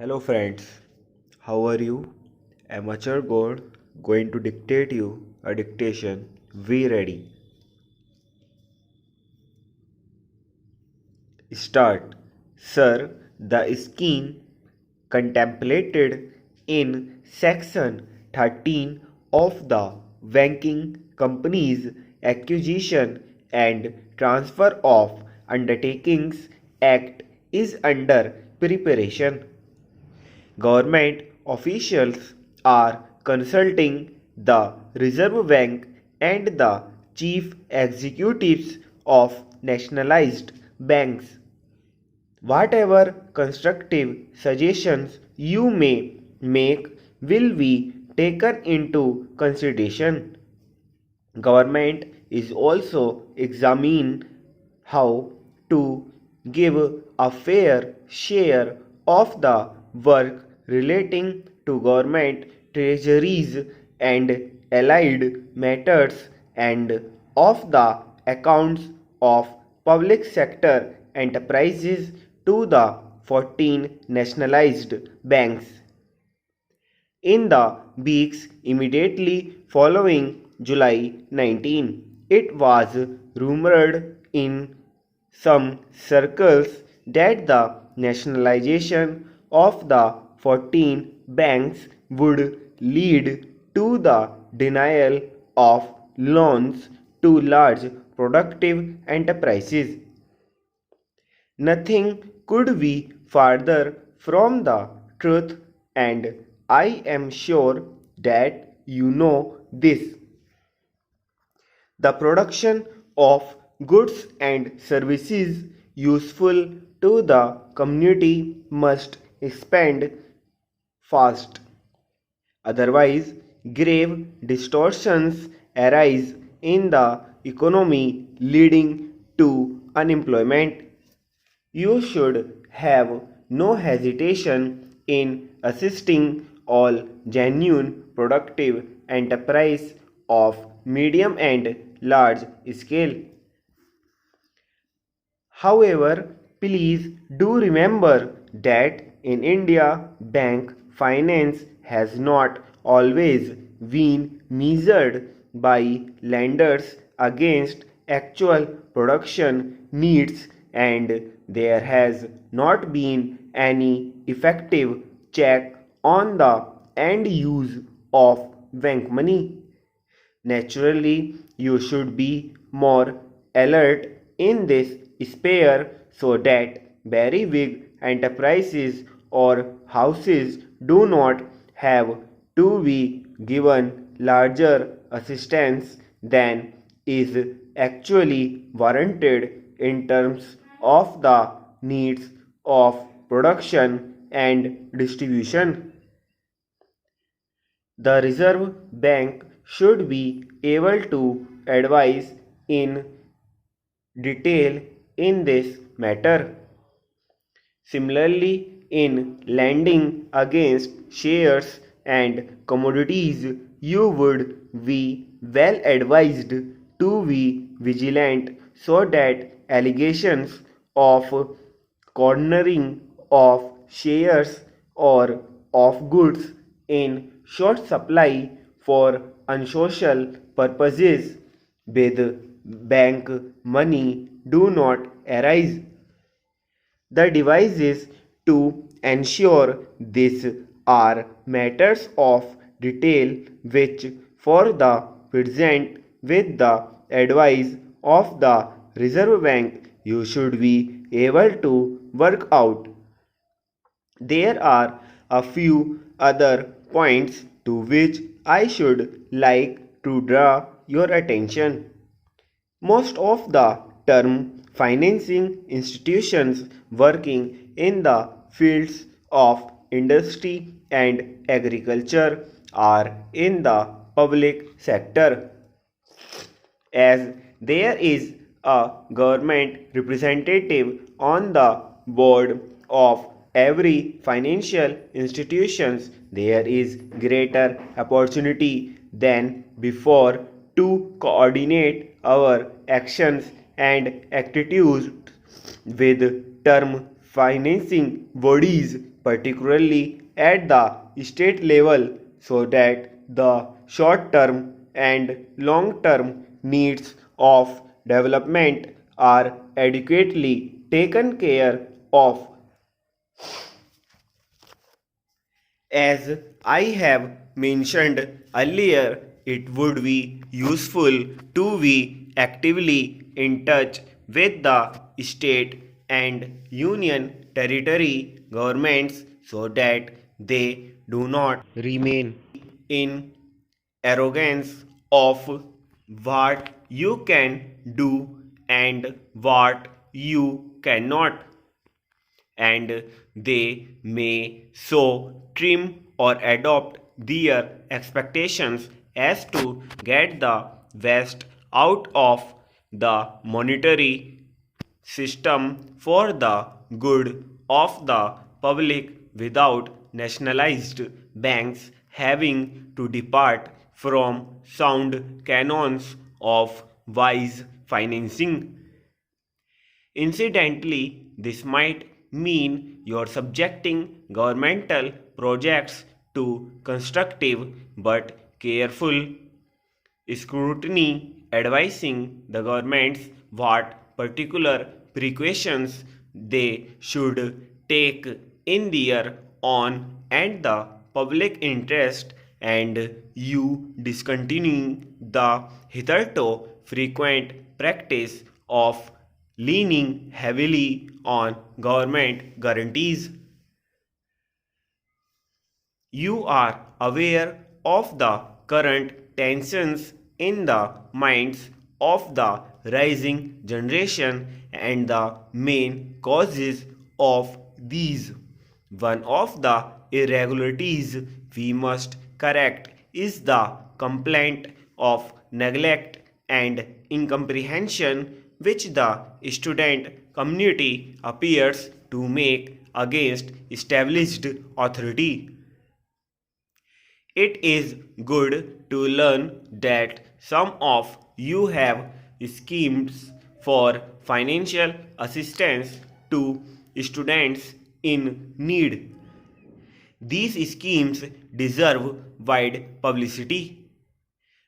Hello friends, how are you? I'm Achal Gaur, going to dictate you a dictation. We ready? Start. Sir, the scheme contemplated in section 13 of the Banking Companies Acquisition and Transfer of Undertakings Act is under preparation. Government officials are consulting the Reserve Bank and the chief executives of nationalized banks. Whatever constructive suggestions you may make will be taken into consideration. Government is also examining how to give a fair share of the work relating to government treasuries and allied matters and of the accounts of public sector enterprises to the 14 nationalized banks. In the weeks immediately following July 19, it was rumored in some circles that the nationalization of the 14 banks would lead to the denial of loans to large productive enterprises. Nothing could be farther from the truth, and I am sure that you know this. The production of goods and services useful to the community must expand fast. Otherwise, grave distortions arise in the economy leading to unemployment. You should have no hesitation in assisting all genuine productive enterprise of medium and large scale. However, please do remember that in India, bank finance has not always been measured by lenders against actual production needs, and there has not been any effective check on the end use of bank money. Naturally, you should be more alert in this sphere so that very big enterprises or houses do not have to be given larger assistance than is actually warranted in terms of the needs of production and distribution. The Reserve Bank should be able to advise in detail in this matter. Similarly, in lending against shares and commodities, you would be well advised to be vigilant so that allegations of cornering of shares or of goods in short supply for unsocial purposes with bank money do not arise. The devices to ensure this are matters of detail which for the present with the advice of the Reserve Bank you should be able to work out. There are a few other points to which I should like to draw your attention. Most of the term financing institutions working in the fields of industry and agriculture are in the public sector. As there is a government representative on the board of every financial institutions, there is greater opportunity than before to coordinate our actions and attitudes with term financing bodies, particularly at the state level, so that the short term and long term needs of development are adequately taken care of. As I have mentioned earlier, it would be useful to be actively in touch with the state and union territory governments so that they do not remain in arrogance of what you can do and what you cannot, and they may so trim or adopt their expectations as to get the best out of the monetary system for the good of the public without nationalized banks having to depart from sound canons of wise financing. Incidentally, this might mean you're subjecting governmental projects to constructive but careful scrutiny, advising the governments what particular precautions they should take in their own and the public interest, and you discontinuing the hitherto frequent practice of leaning heavily on government guarantees. You are aware of the current tensions in the minds of the rising generation and the main causes of these. One of the irregularities we must correct is the complaint of neglect and incomprehension which the student community appears to make against established authority. It is good to learn that some of you have schemes for financial assistance to students in need. These schemes deserve wide publicity.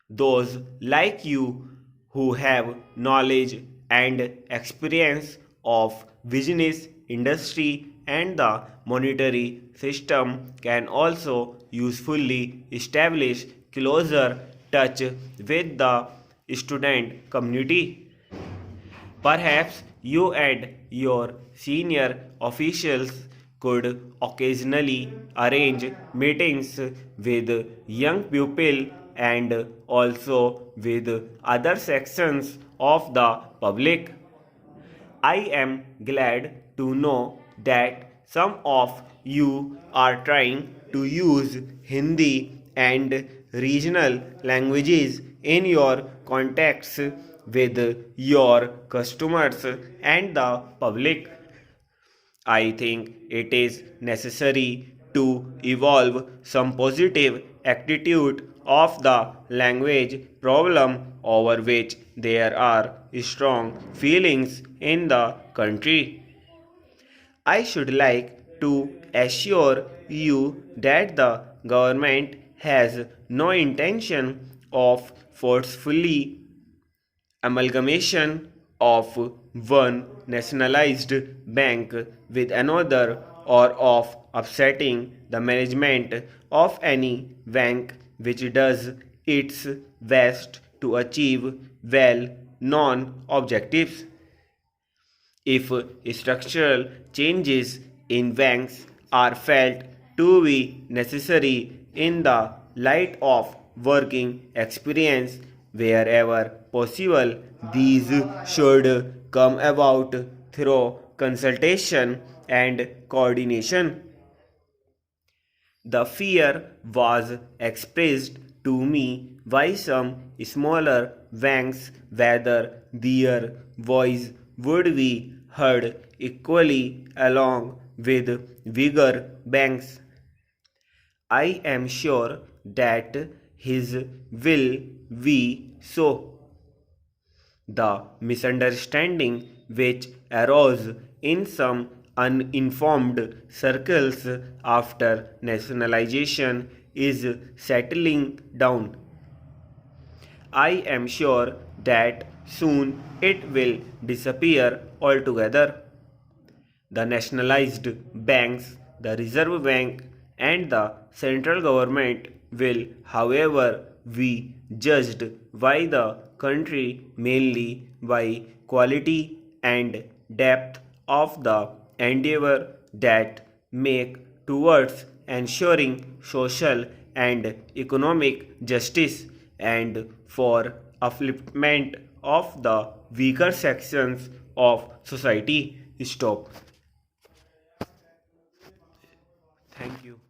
Those like you who have knowledge and experience of business industry and the monetary system can also usefully establish closer touch with the student community. Perhaps you and your senior officials could occasionally arrange meetings with young people and also with other sections of the public. I am glad to know that some of you are trying to use Hindi and regional languages in your contacts with your customers and the public. I think it is necessary to evolve some positive attitude of the language problem over which there are strong feelings in the country. I should like to assure you that the government has no intention of forcefully amalgamation of one nationalized bank with another or of upsetting the management of any bank which does its best to achieve well known objectives. If structural changes in banks are felt to be necessary in the light of working experience wherever possible, these should come about through consultation and coordination. The fear was expressed to me by some smaller banks whether their voice would be heard equally along with bigger banks. I am sure that his will be so. The misunderstanding which arose in some uninformed circles after nationalization is settling down. I am sure that soon it will disappear altogether. The nationalized banks, the Reserve Bank, and the central government will, however, be judged by the country mainly by quality and depth of the endeavor that make towards ensuring social and economic justice and for upliftment of the weaker sections of society. Stop. Thank you.